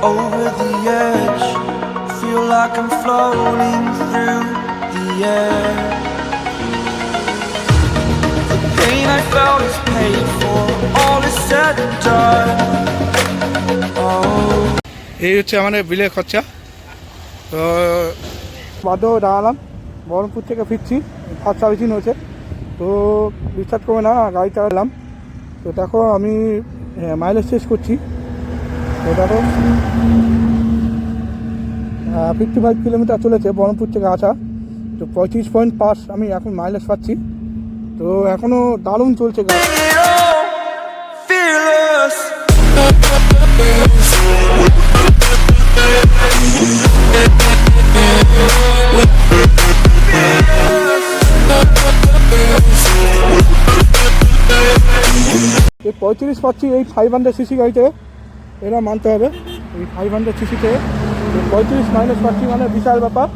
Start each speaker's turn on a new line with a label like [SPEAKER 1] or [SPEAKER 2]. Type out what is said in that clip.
[SPEAKER 1] over the edge. Feel like I'm floating through the air. The pain I felt is paid for, all is said and done. Oh,
[SPEAKER 2] এই হচ্ছে আমাদের বিলের খরচা। তো বাধ্য হয়ে দাঁড়ালাম, বহরমপুর থেকে ফিরছি, ফার্স্ট সার্ভিসিং হয়েছে। তো বিশ্বাস করবে না, গাড়ি চালালাম। তো দেখো আমি মাইলেজ শেষ করছি। তো দেখো 55 কিলোমিটার চলেছে বহরমপুর থেকে আসা। তো 35.5 আমি এখন মাইলেজ পাচ্ছি। তো এখনও দারুণ চলছে গাড়ি।
[SPEAKER 1] fearless.
[SPEAKER 2] এই 35 পাচ্ছি এই 500 সিসি গাড়িতে, এরা মানতে হবে। এই 500 সিসিতে 35 মাইলেজ পাচ্ছি মানে বিশাল ব্যাপার।